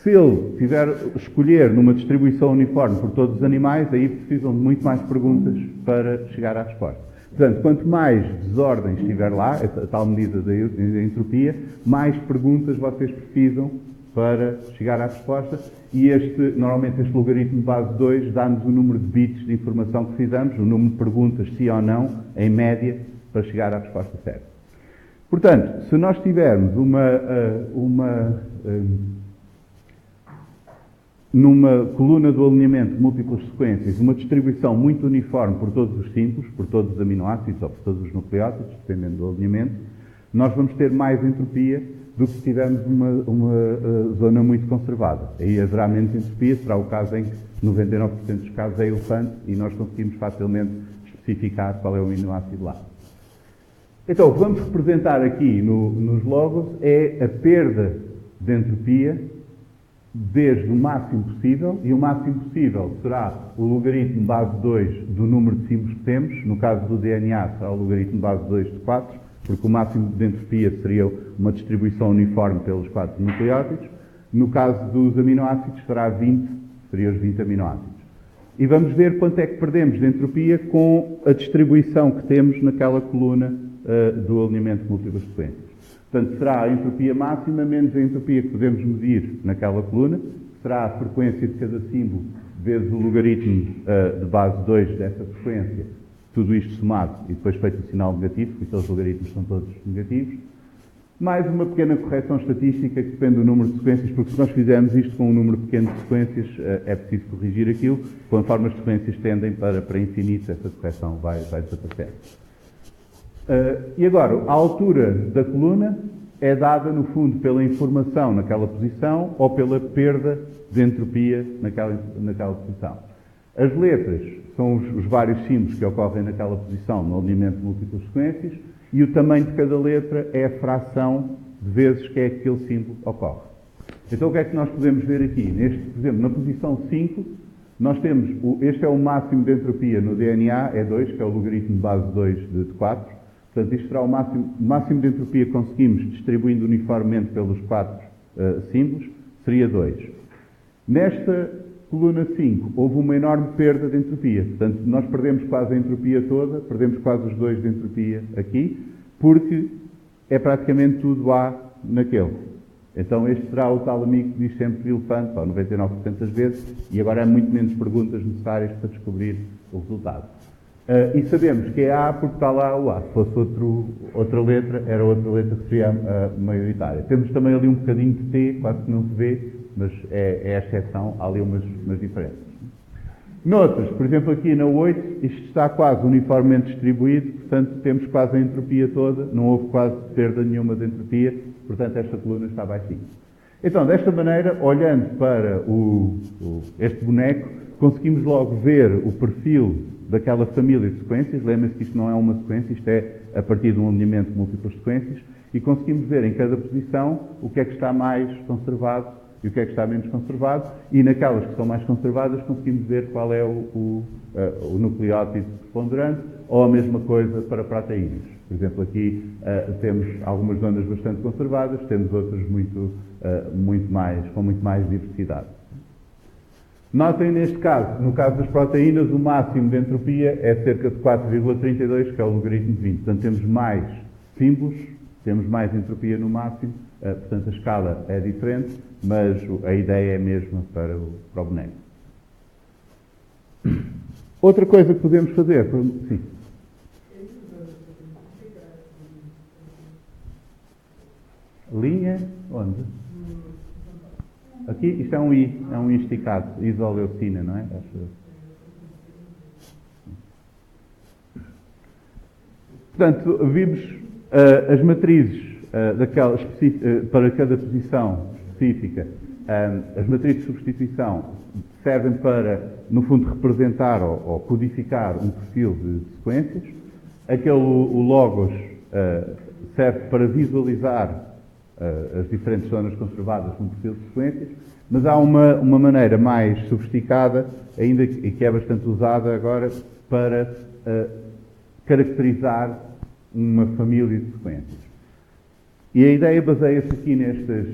Se ele tiver escolher numa distribuição uniforme por todos os animais, aí precisam de muito mais perguntas para chegar à resposta. Portanto, quanto mais desordem estiver lá, a tal medida da entropia, mais perguntas vocês precisam para chegar à resposta e normalmente este logaritmo de base 2 dá-nos o número de bits de informação que precisamos, o número de perguntas, sim ou não, em média, para chegar à resposta certa. Portanto, se nós tivermos numa coluna do alinhamento de múltiplas sequências, uma distribuição muito uniforme por todos os símbolos, por todos os aminoácidos ou por todos os nucleótidos, dependendo do alinhamento, nós vamos ter mais entropia do que se tivermos uma zona muito conservada. Aí haverá menos entropia, será o caso em que 99% dos casos é elefante e nós conseguimos facilmente especificar qual é o aminoácido lá. Então, o que vamos representar aqui nos logos é a perda de entropia desde o máximo possível, e o máximo possível será o logaritmo base 2 do número de símbolos que temos. No caso do DNA será o logaritmo base 2 de 4, porque o máximo de entropia seria uma distribuição uniforme pelos 4 nucleótidos. No caso dos aminoácidos será 20, seria os 20 aminoácidos. E vamos ver quanto é que perdemos de entropia com a distribuição que temos naquela coluna do alinhamento de múltiplas sequências. Portanto, será a entropia máxima menos a entropia que podemos medir naquela coluna, será a frequência de cada símbolo vezes o logaritmo de base 2 dessa frequência, tudo isto somado e depois feito o sinal negativo, porque aqueles logaritmos são todos negativos, mais uma pequena correção estatística que depende do número de sequências, porque se nós fizermos isto com um número pequeno de sequências, é preciso corrigir aquilo, conforme as sequências tendem para infinito, essa correção vai desaparecer. E agora, a altura da coluna é dada, no fundo, pela informação naquela posição ou pela perda de entropia naquela posição. As letras são os vários símbolos que ocorrem naquela posição no alinhamento de múltiplas sequências e o tamanho de cada letra é a fração de vezes que é que aquele símbolo ocorre. Então, o que é que nós podemos ver aqui? Por exemplo, na posição 5, nós temos, este é o máximo de entropia no DNA, é 2, que é o logaritmo de base 2 de 4. Portanto, isto será o máximo de entropia que conseguimos distribuindo uniformemente pelos 4 símbolos, seria 2. Nesta Coluna 5, houve uma enorme perda de entropia. Portanto, nós perdemos quase a entropia toda, perdemos quase os 2 de entropia aqui, porque é praticamente tudo A naquele. Então este será o tal amigo que diz sempre elefante, 99% das vezes, e agora há muito menos perguntas necessárias para descobrir o resultado. E sabemos que é A porque está lá o A. Se fosse outra letra, era outra letra que seria a maioritária. Temos também ali um bocadinho de T, quase que não se vê, mas é a exceção, há ali umas diferenças. Noutras, por exemplo aqui na 8, isto está quase uniformemente distribuído, portanto temos quase a entropia toda, não houve quase perda nenhuma de entropia, portanto esta coluna está baixinha. Então, desta maneira, olhando para este boneco, conseguimos logo ver o perfil daquela família de sequências. Lembrem-se que isto não é uma sequência, isto é a partir de um alinhamento de múltiplas sequências, e conseguimos ver em cada posição o que é que está mais conservado e o que é que está menos conservado, e naquelas que são mais conservadas conseguimos ver qual é o nucleótido preponderante, ou a mesma coisa para proteínas. Por exemplo, aqui temos algumas zonas bastante conservadas, temos outras com muito mais diversidade. Notem neste caso, no caso das proteínas, o máximo de entropia é cerca de 4,32, que é o logaritmo de 20. Portanto, temos mais símbolos, temos mais entropia no máximo, portanto a escala é diferente, mas a ideia é a mesma para o boneco. Outra coisa que podemos fazer... Sim. Linha? Onde? Aqui, isto é um I esticado, isoleucina, não é? Portanto, vimos as matrizes para cada posição específica. As matrizes de substituição servem para, no fundo, representar ou codificar um perfil de sequências. O logos serve para visualizar as diferentes zonas conservadas num perfil de sequências, mas há uma maneira mais sofisticada, ainda que é bastante usada agora, para caracterizar uma família de sequências. E a ideia baseia-se aqui nestas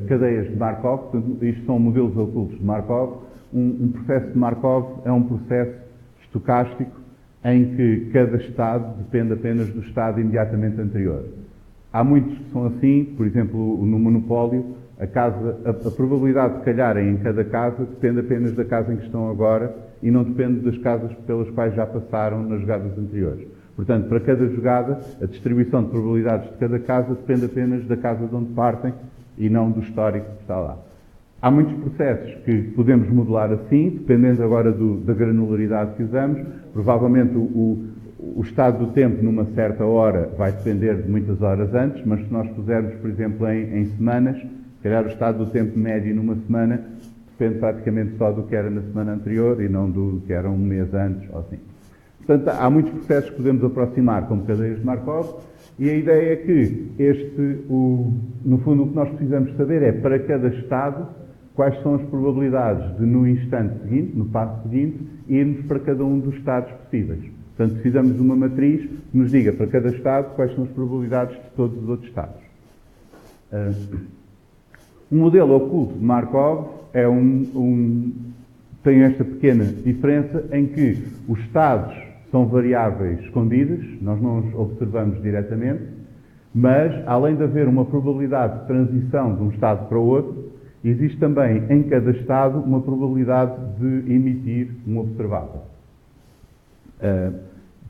cadeias de Markov. Portanto, isto são modelos ocultos de Markov. Um processo de Markov é um processo estocástico em que cada estado depende apenas do estado imediatamente anterior. Há muitos que são assim, por exemplo, no monopólio, a probabilidade de calharem em cada casa depende apenas da casa em que estão agora e não depende das casas pelas quais já passaram nas jogadas anteriores. Portanto, para cada jogada, a distribuição de probabilidades de cada casa depende apenas da casa de onde partem e não do histórico que está lá. Há muitos processos que podemos modelar assim, dependendo agora da granularidade que usamos. Provavelmente o estado do tempo numa certa hora vai depender de muitas horas antes, mas se nós pusermos, por exemplo, em semanas, se calhar o estado do tempo médio numa semana depende praticamente só do que era na semana anterior e não do que era um mês antes, ou assim. Portanto, há muitos processos que podemos aproximar como cadeias de Markov, e a ideia é que no fundo, o que nós precisamos saber é, para cada estado, quais são as probabilidades de, no instante seguinte, no passo seguinte, irmos para cada um dos estados possíveis. Portanto, precisamos de uma matriz que nos diga para cada estado quais são as probabilidades de todos os outros estados. Um modelo oculto de Markov tem esta pequena diferença em que os estados são variáveis escondidas, nós não os observamos diretamente, mas, além de haver uma probabilidade de transição de um estado para o outro, existe também, em cada estado, uma probabilidade de emitir um observável.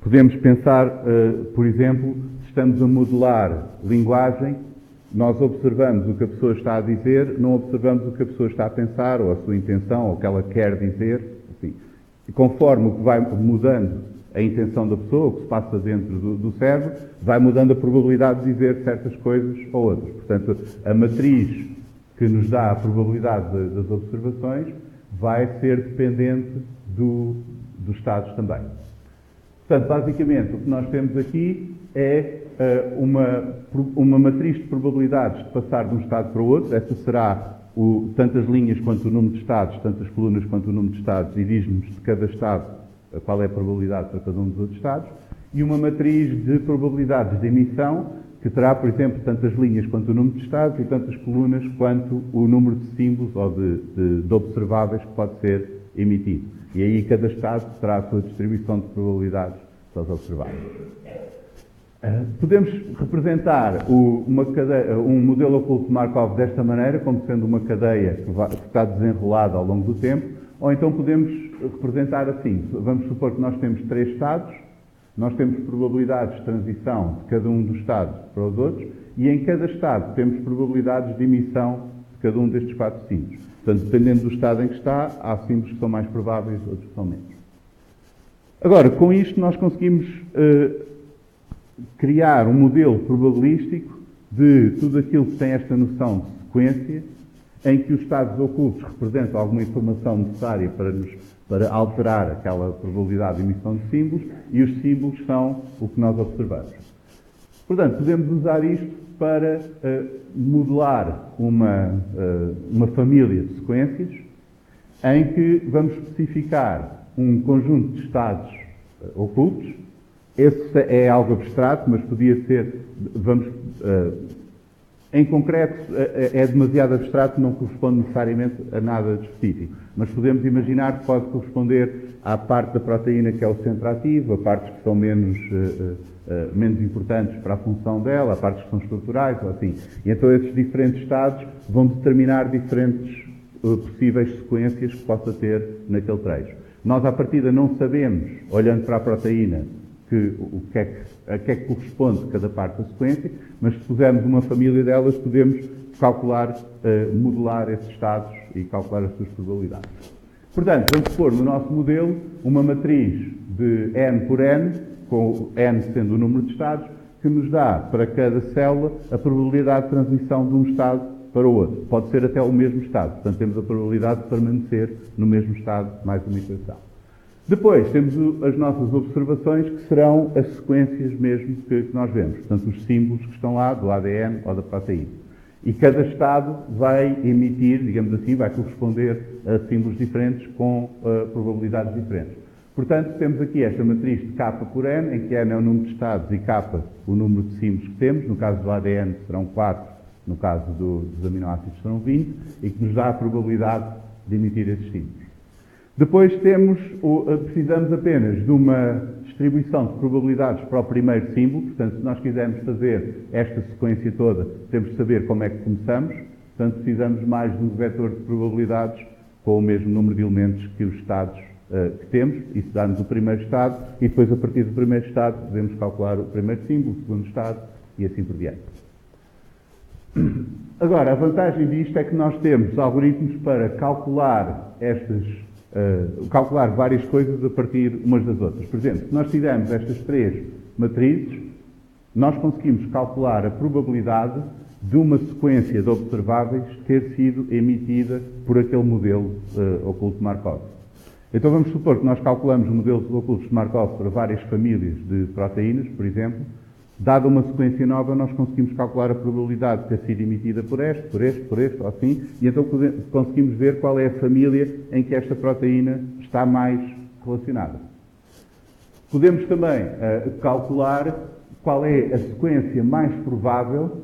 Podemos pensar, por exemplo, se estamos a modelar linguagem, nós observamos o que a pessoa está a dizer, não observamos o que a pessoa está a pensar, ou a sua intenção, ou o que ela quer dizer. Assim. E conforme o que vai mudando a intenção da pessoa, o que se passa dentro do cérebro, vai mudando a probabilidade de dizer certas coisas ou outras. Portanto, a matriz que nos dá a probabilidade das observações vai ser dependente dos estados também. Portanto, basicamente, o que nós temos aqui é uma matriz de probabilidades de passar de um estado para o outro. Essa será tantas linhas quanto o número de estados, tantas colunas quanto o número de estados, e diz-nos de cada estado qual é a probabilidade para cada um dos outros estados. E uma matriz de probabilidades de emissão que terá, por exemplo, tantas linhas quanto o número de estados e tantas colunas quanto o número de símbolos ou de observáveis que pode ser emitido. E aí cada estado terá a sua distribuição de probabilidades para os observáveis. Podemos representar um modelo oculto de Markov desta maneira, como sendo uma cadeia que está desenrolada ao longo do tempo, ou então podemos representar assim. Vamos supor que nós temos 3 estados, nós temos probabilidades de transição de cada um dos estados para os outros, e em cada estado temos probabilidades de emissão de cada um destes 4 símbolos. Portanto, dependendo do estado em que está, há símbolos que são mais prováveis, outros que são menos. Agora, com isto nós conseguimos criar um modelo probabilístico de tudo aquilo que tem esta noção de sequência, em que os estados ocultos representam alguma informação necessária para alterar aquela probabilidade de emissão de símbolos, e os símbolos são o que nós observamos. Portanto, podemos usar isto para modelar uma família de sequências em que vamos especificar um conjunto de estados ocultos. Esse é algo abstrato, mas podia ser, em concreto, é demasiado abstrato, não corresponde necessariamente a nada de específico. Mas podemos imaginar que pode corresponder à parte da proteína que é o centro ativo, a partes que são menos importantes para a função dela, a partes que são estruturais, ou assim. E então esses diferentes estados vão determinar diferentes possíveis sequências que possa ter naquele trecho. Nós, à partida, não sabemos, olhando para a proteína, a que é que corresponde cada parte da sequência, mas se pusermos uma família delas, podemos calcular, modelar esses estados e calcular as suas probabilidades. Portanto, vamos pôr no nosso modelo uma matriz de n por n, com n sendo o número de estados, que nos dá para cada célula a probabilidade de transição de um estado para o outro. Pode ser até o mesmo estado, portanto temos a probabilidade de permanecer no mesmo estado mais uma iteração. Depois temos as nossas observações, que serão as sequências mesmo que nós vemos. Portanto, os símbolos que estão lá do ADN ou da proteína. E cada estado vai emitir, digamos assim, vai corresponder a símbolos diferentes com probabilidades diferentes. Portanto, temos aqui esta matriz de K por N, em que N é o número de estados e K o número de símbolos que temos. No caso do ADN serão 4, no caso dos aminoácidos serão 20, e que nos dá a probabilidade de emitir esses símbolos. Depois precisamos apenas de uma distribuição de probabilidades para o primeiro símbolo. Portanto, se nós quisermos fazer esta sequência toda, temos de saber como é que começamos. Portanto, precisamos mais de um vetor de probabilidades com o mesmo número de elementos que os estados que temos. Isso dá-nos o primeiro estado, e depois, a partir do primeiro estado, podemos calcular o primeiro símbolo, o segundo estado, e assim por diante. Agora, a vantagem disto é que nós temos algoritmos para calcular calcular várias coisas a partir umas das outras. Por exemplo, se nós tivermos estas 3 matrizes, nós conseguimos calcular a probabilidade de uma sequência de observáveis ter sido emitida por aquele modelo oculto de Markov. Então vamos supor que nós calculamos modelos ocultos de Markov para várias famílias de proteínas, por exemplo. Dada uma sequência nova, nós conseguimos calcular a probabilidade de ter sido emitida por este, ou assim, e então conseguimos ver qual é a família em que esta proteína está mais relacionada. Podemos também calcular qual é a sequência mais provável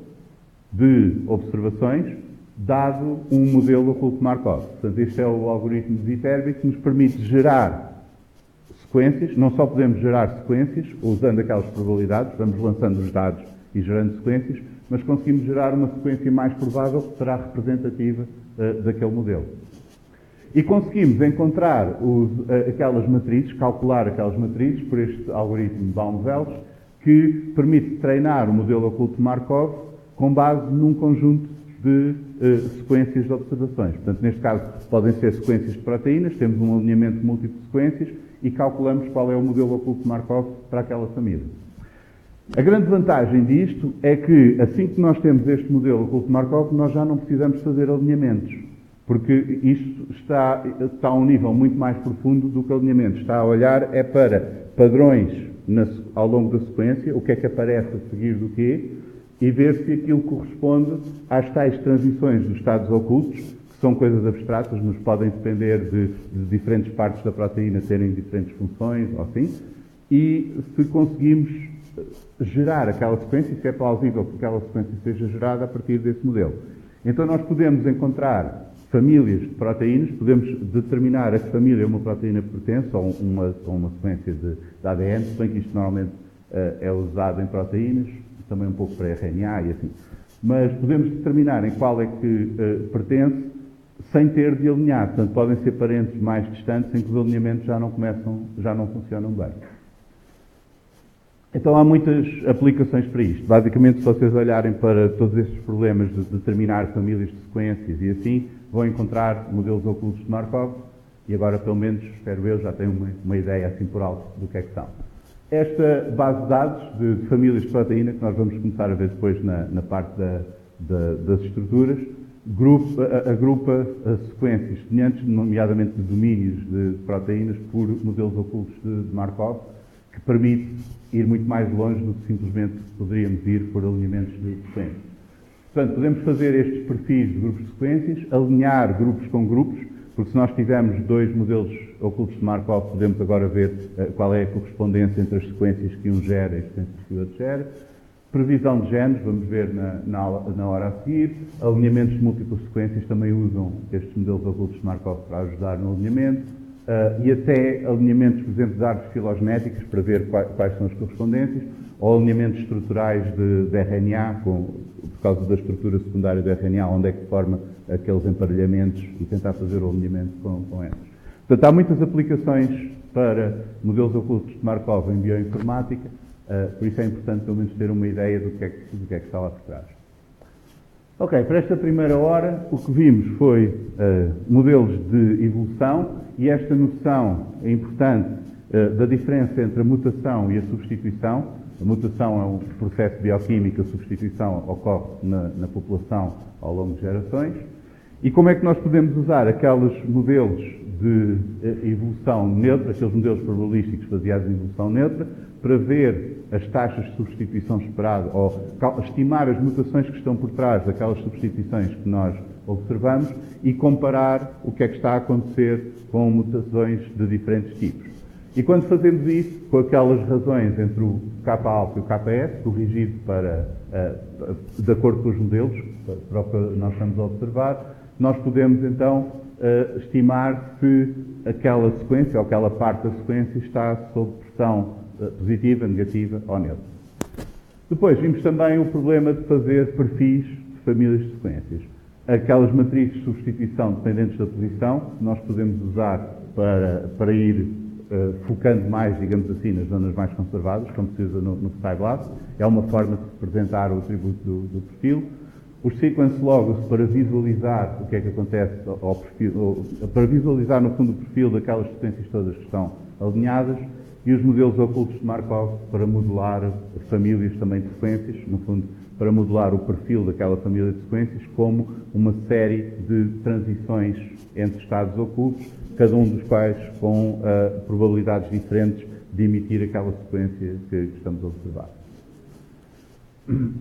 de observações, dado um modelo oculto de Markov. Portanto, este é o algoritmo de Viterbi, que nos permite gerar sequências. Não só podemos gerar sequências usando aquelas probabilidades, vamos lançando os dados e gerando sequências, mas conseguimos gerar uma sequência mais provável que será representativa daquele modelo. E conseguimos encontrar aquelas matrizes, calcular aquelas matrizes por este algoritmo de Baum-Welch, que permite treinar o modelo oculto de Markov com base num conjunto de sequências de observações. Portanto, neste caso, podem ser sequências de proteínas, temos um alinhamento múltiplo de sequências e calculamos qual é o modelo oculto de Markov para aquela família. A grande vantagem disto é que, assim que nós temos este modelo oculto de Markov, nós já não precisamos fazer alinhamentos, porque isto está a um nível muito mais profundo do que alinhamentos. Está a olhar para padrões ao longo da sequência, o que é que aparece a seguir do quê, e ver se aquilo corresponde às tais transições dos estados ocultos, que são coisas abstratas, mas podem depender de diferentes partes da proteína terem diferentes funções, ou assim, e se conseguimos gerar aquela sequência, se é plausível que aquela sequência seja gerada a partir desse modelo. Então nós podemos encontrar famílias de proteínas, podemos determinar a que família uma proteína pertence, ou uma sequência de ADN, se bem que isto normalmente é usado em proteínas, também um pouco para RNA e assim. Mas podemos determinar em qual é que pertence, sem ter de alinhar. Portanto, podem ser parentes mais distantes em que os alinhamentos já não funcionam bem. Então há muitas aplicações para isto. Basicamente, se vocês olharem para todos estes problemas de determinar famílias de sequências e assim, vão encontrar modelos ocultos de Markov e agora, pelo menos, espero eu, já tenho uma ideia assim por alto do que é que são. Esta base de dados de famílias de proteína, que nós vamos começar a ver depois na parte das estruturas, agrupa sequências semelhantes, nomeadamente de domínios de proteínas, por modelos ocultos de Markov, que permite ir muito mais longe do que simplesmente poderíamos ir por alinhamentos de sequências. Portanto, podemos fazer estes perfis de grupos de sequências, alinhar grupos com grupos, porque se nós tivermos dois modelos ocultos de Markov, podemos agora ver qual é a correspondência entre as sequências que um gera e as sequências que o outro gera. Previsão de genes, vamos ver na hora a seguir. Alinhamentos de múltiplas sequências também usam estes modelos ocultos de Markov para ajudar no alinhamento. E até alinhamentos, por exemplo, de árvores filogenéticas, para ver quais são as correspondências, ou alinhamentos estruturais de RNA, por causa da estrutura secundária do RNA, onde é que forma aqueles emparelhamentos e tentar fazer o alinhamento com elas. Portanto, há muitas aplicações para modelos ocultos de Markov em bioinformática, por isso é importante pelo menos ter uma ideia do que é que está lá por trás. Ok, para esta primeira hora o que vimos foi modelos de evolução e esta noção é importante da diferença entre a mutação e a substituição. A mutação é um processo bioquímico, a substituição ocorre na população ao longo de gerações. E como é que nós podemos usar aqueles modelos de evolução neutra, aqueles modelos probabilísticos baseados em evolução neutra, para ver as taxas de substituição esperadas, ou estimar as mutações que estão por trás daquelas substituições que nós observamos e comparar o que é que está a acontecer com mutações de diferentes tipos. E quando fazemos isso, com aquelas razões entre o K-alfa e o Ks, corrigido de acordo com os modelos, para o que nós estamos a observar, nós podemos então estimar se aquela sequência ou aquela parte da sequência está sob pressão positiva, negativa ou neutra. Depois vimos também o problema de fazer perfis de famílias de sequências. Aquelas matrizes de substituição dependentes da posição, nós podemos usar para ir focando mais, digamos assim, nas zonas mais conservadas, como se usa no Sciblass. É uma forma de representar o atributo do perfil. Os sequence logos para visualizar o que é que acontece ao perfil, para visualizar no fundo o perfil daquelas sequências todas que estão alinhadas, e os modelos ocultos de Markov para modelar famílias também de sequências, no fundo para modelar o perfil daquela família de sequências como uma série de transições entre estados ocultos, cada um dos quais com probabilidades diferentes de emitir aquela sequência que estamos a observar.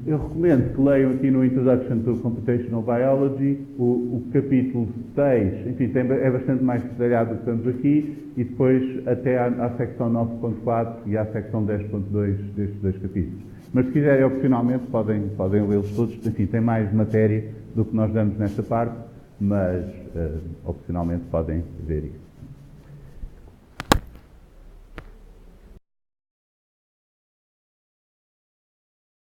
Eu recomendo que leiam aqui no Introduction to Computational Biology o capítulo 6, enfim, é bastante mais detalhado do que estamos aqui, e depois até à secção 9.4 e à secção 10.2 destes dois capítulos. Mas se quiserem opcionalmente podem lê-los todos, enfim, tem mais matéria do que nós damos nesta parte, mas opcionalmente podem ver isso.